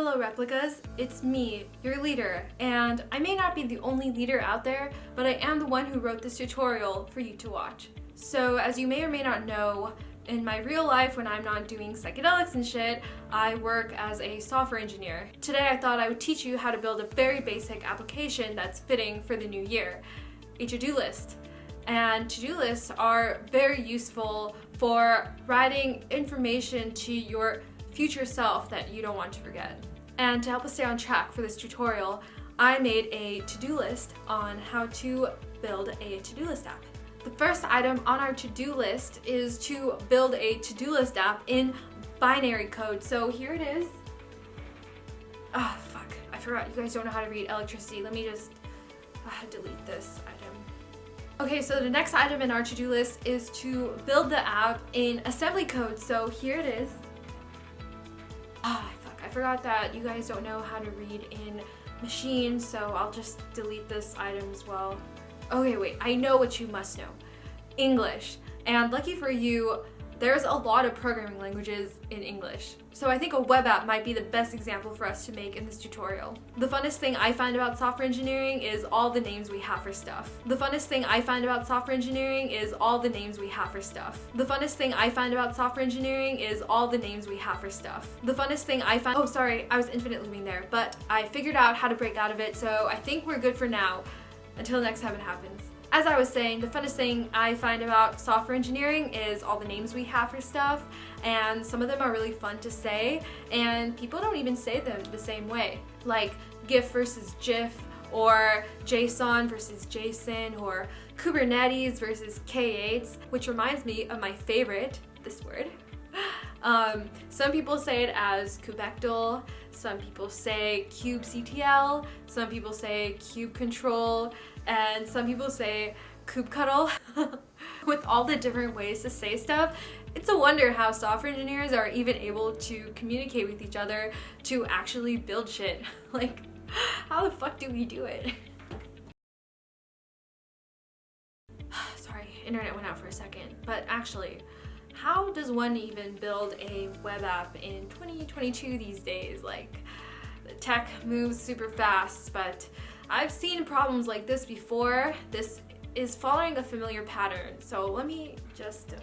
Hello replicas, it's me, your leader, and I may not be the only leader out there, but I am the one who wrote this tutorial for you to watch. So as you may or may not know, in my real life when I'm not doing psychedelics and shit, I work as a software engineer. Today I thought I would teach you how to build a very basic application that's fitting for the new year, a to-do list. And to-do lists are very useful for writing information to your future self that you don't want to forget. And to help us stay on track for this tutorial, I made a to-do list on how to build a to-do list app. The first item on our to-do list is to build a to-do list app in binary code. So here it is. Oh, fuck. I forgot. You guys don't know how to read electricity. Let me just delete this item. Okay, so the next item in our to-do list is to build the app in assembly code. So here it is. I forgot that you guys don't know how to read in machine, so I'll just delete this item as well. Okay, wait, I know what you must know. English. And lucky for you, there's a lot of programming languages in English. So I think a web app might be the best example for us to make in this tutorial. The funnest thing I find about software engineering is all the names we have for stuff. The funnest thing I find about software engineering is all the names we have for stuff. The funnest thing I find about software engineering is all the names we have for stuff. The funnest thing I find— oh, sorry, I was infinite looping there, but I figured out how to break out of it, so I think we're good for now, until next time it happens. As I was saying, the funnest thing I find about software engineering is all the names we have for stuff, and some of them are really fun to say, and people don't even say them the same way. Like GIF versus GIF, or JSON versus JSON, or Kubernetes versus K8s, which reminds me of my favorite, this word. Some people say it as kubectl, some people say kubectl, some people say kubecontrol, and some people say kubectl. With all the different ways to say stuff, it's a wonder how software engineers are even able to communicate with each other to actually build shit. Like, how the fuck do we do it? Sorry, internet went out for a second, but actually, how does one even build a web app in 2022 these days? Like, the tech moves super fast, but I've seen problems like this before. This is following a familiar pattern, so let me just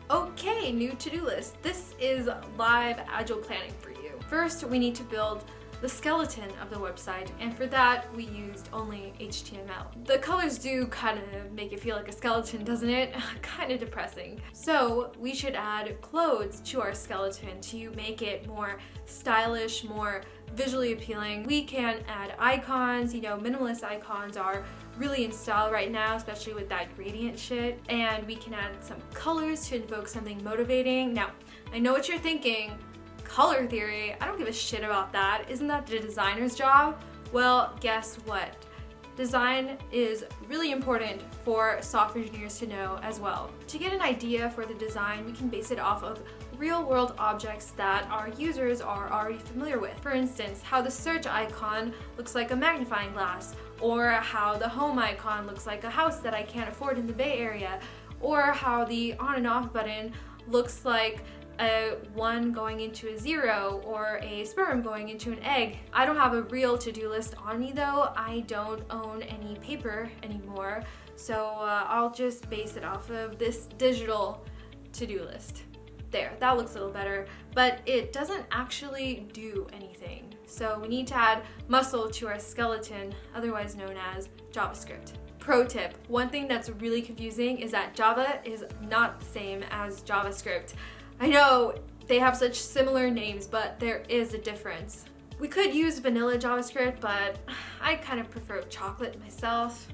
Okay, new to-do list. This is live agile planning for you. First, we need to build the skeleton of the website, and for that we used only HTML. The colors do kind of make it feel like a skeleton, doesn't it? Kind of depressing. So we should add clothes to our skeleton to make it more stylish, more visually appealing. We can add icons. You know, minimalist icons are really in style right now, especially with that gradient shit. And we can add some colors to invoke something motivating. Now, I know what you're thinking. Color theory, I don't give a shit about that. Isn't that the designer's job? Well, guess what? Design is really important for software engineers to know as well. To get an idea for the design, we can base it off of real-world objects that our users are already familiar with. For instance, how the search icon looks like a magnifying glass, or how the home icon looks like a house that I can't afford in the Bay Area, or how the on and off button looks like a 1 going into a 0 or a sperm going into an egg. I don't have a real to-do list on me though. I don't own any paper anymore, so I'll just base it off of this digital to-do list. There, that looks a little better, but it doesn't actually do anything. So we need to add muscle to our skeleton, otherwise known as JavaScript. Pro tip, one thing that's really confusing is that Java is not the same as JavaScript. I know they have such similar names, but there is a difference. We could use vanilla JavaScript, but I kind of prefer chocolate myself.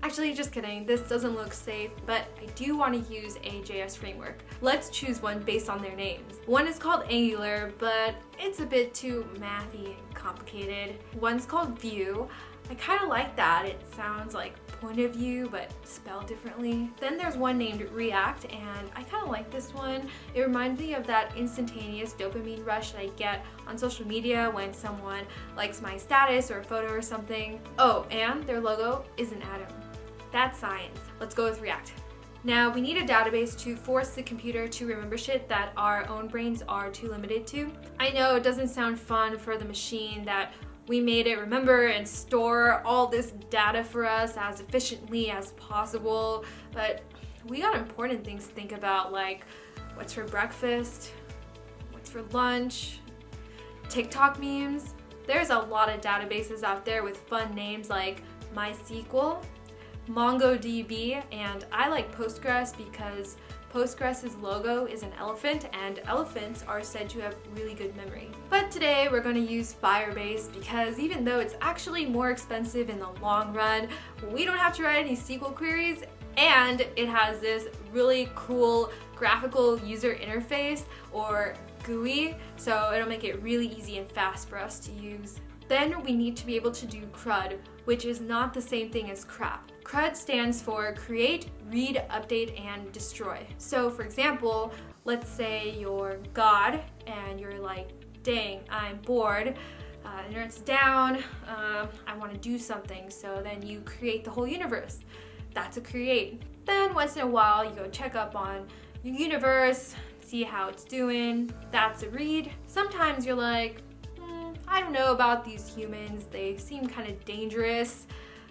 Actually, just kidding, this doesn't look safe, but I do want to use a JS framework. Let's choose one based on their names. One is called Angular, but it's a bit too mathy and complicated. One's called Vue. I kind of like that. It sounds like point of view, but spelled differently. Then there's one named React, and I kind of like this one. It reminds me of that instantaneous dopamine rush that I get on social media when someone likes my status or a photo or something. Oh, and their logo is an atom. That's science. Let's go with React. Now, we need a database to force the computer to remember shit that our own brains are too limited to. I know it doesn't sound fun for the machine that we made it remember and store all this data for us as efficiently as possible, but we got important things to think about, like what's for breakfast, what's for lunch, TikTok memes. There's a lot of databases out there with fun names like MySQL, MongoDB, and I like Postgres because Postgres' logo is an elephant, and elephants are said to have really good memory. But today we're going to use Firebase because even though it's actually more expensive in the long run, we don't have to write any SQL queries, and it has this really cool graphical user interface, or GUI, so it'll make it really easy and fast for us to use. Then we need to be able to do CRUD, which is not the same thing as crap. CRUD stands for create, read, update, and destroy. So for example, let's say you're God and you're like, dang, I'm bored, internet's down, I want to do something. So then you create the whole universe. That's a create. Then once in a while you go check up on your universe, see how it's doing. That's a read. Sometimes you're like, I don't know about these humans, they seem kind of dangerous.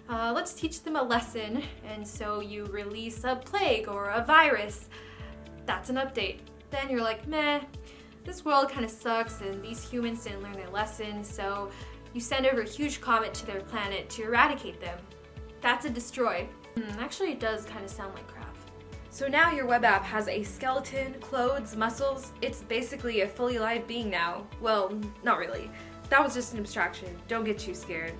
Let's teach them a lesson, and so you release a plague or a virus. That's an update. Then you're like, meh, this world kind of sucks and these humans didn't learn their lesson, so you send over a huge comet to their planet to eradicate them. That's a destroy. Actually, it does kind of sound like crap. So now your web app has a skeleton, clothes, muscles. It's basically a fully live being now. Well, not really. That was just an abstraction. Don't get too scared.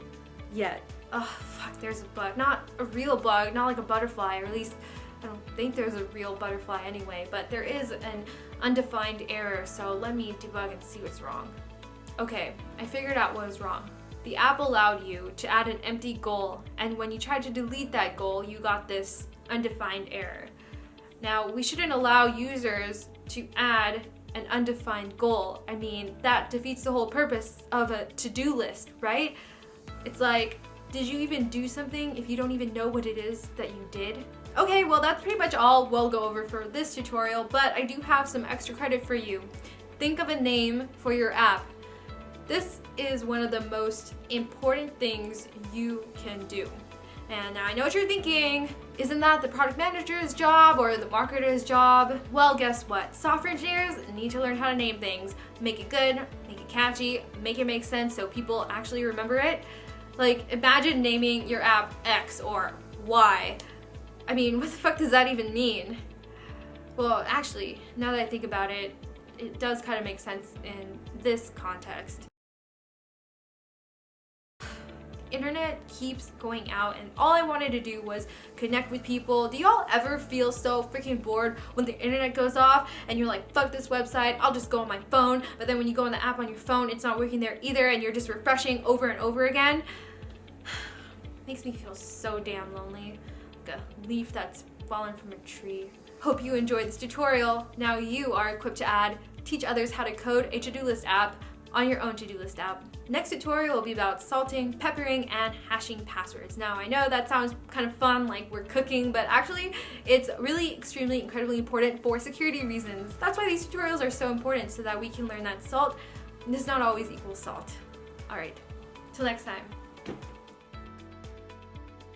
Yet. Oh, fuck, there's a bug. Not a real bug, not like a butterfly, or at least I don't think there's a real butterfly anyway, but there is an undefined error, so let me debug and see what's wrong. Okay, I figured out what was wrong. The app allowed you to add an empty goal, and when you tried to delete that goal, you got this undefined error. Now, we shouldn't allow users to add an undefined goal. I mean, that defeats the whole purpose of a to-do list, right? It's like, did you even do something if you don't even know what it is that you did? Okay, well that's pretty much all we'll go over for this tutorial, but I do have some extra credit for you. Think of a name for your app. This is one of the most important things you can do. And now I know what you're thinking. Isn't that the product manager's job or the marketer's job? Well, guess what? Software engineers need to learn how to name things. Make it good, make it catchy, make it make sense so people actually remember it. Like, imagine naming your app X or Y. I mean, what the fuck does that even mean? Well, actually, now that I think about it, it does kind of make sense in this context. Internet keeps going out, and all I wanted to do was connect with people. Do y'all ever feel so freaking bored when the internet goes off and you're like, fuck this website, I'll just go on my phone, but then when you go on the app on your phone, it's not working there either, and you're just refreshing over and over again? Makes me feel so damn lonely, like a leaf that's fallen from a tree. Hope you enjoyed this tutorial. Now you are equipped to teach others how to code a to-do list app on your own to-do list app. Next tutorial will be about salting, peppering, and hashing passwords. Now I know that sounds kind of fun, like we're cooking, but actually it's really extremely incredibly important for security reasons. That's why these tutorials are so important, so that we can learn that salt does not always equal salt. Alright, till next time.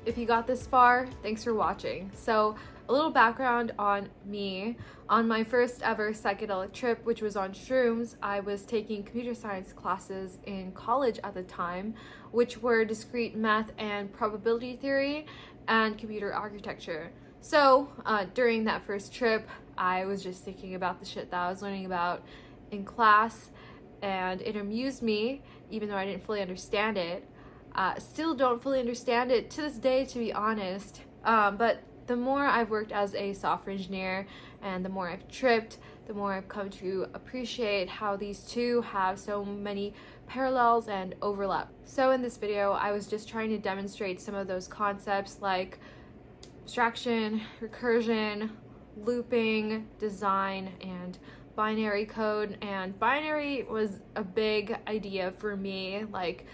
If you got this far, thanks for watching. So, a little background on me. On my first ever psychedelic trip, which was on shrooms, I was taking computer science classes in college at the time, which were discrete math and probability theory and computer architecture. So during that first trip, I was just thinking about the shit that I was learning about in class, and it amused me, even though I didn't fully understand it. Still don't fully understand it to this day, to be honest. But the more I've worked as a software engineer and the more I've tripped, the more I've come to appreciate how these two have so many parallels and overlap. So in this video, I was just trying to demonstrate some of those concepts like abstraction, recursion, looping, design, and binary code. And binary was a big idea for me. Like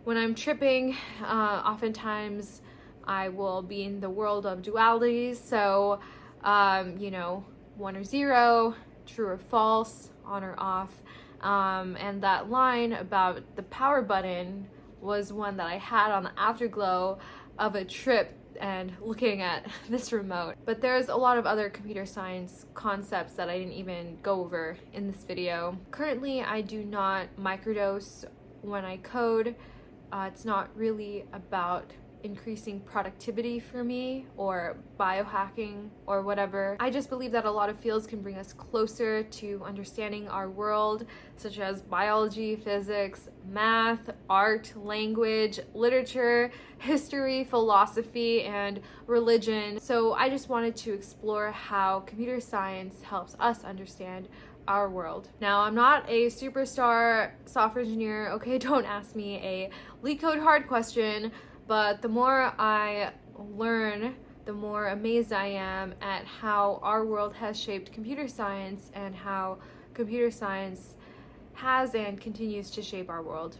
when I'm tripping, oftentimes I will be in the world of dualities. So, you know, 1 or 0, true or false, on or off. And that line about the power button was one that I had on the afterglow of a trip and looking at this remote. But there's a lot of other computer science concepts that I didn't even go over in this video. Currently, I do not microdose when I code. It's not really about increasing productivity for me or biohacking or whatever. I just believe that a lot of fields can bring us closer to understanding our world, such as biology, physics, math, art, language, literature, history, philosophy, and religion. So I just wanted to explore how computer science helps us understand our world. Now, I'm not a superstar software engineer, okay? Don't ask me a LeetCode hard question. But the more I learn, the more amazed I am at how our world has shaped computer science and how computer science has and continues to shape our world.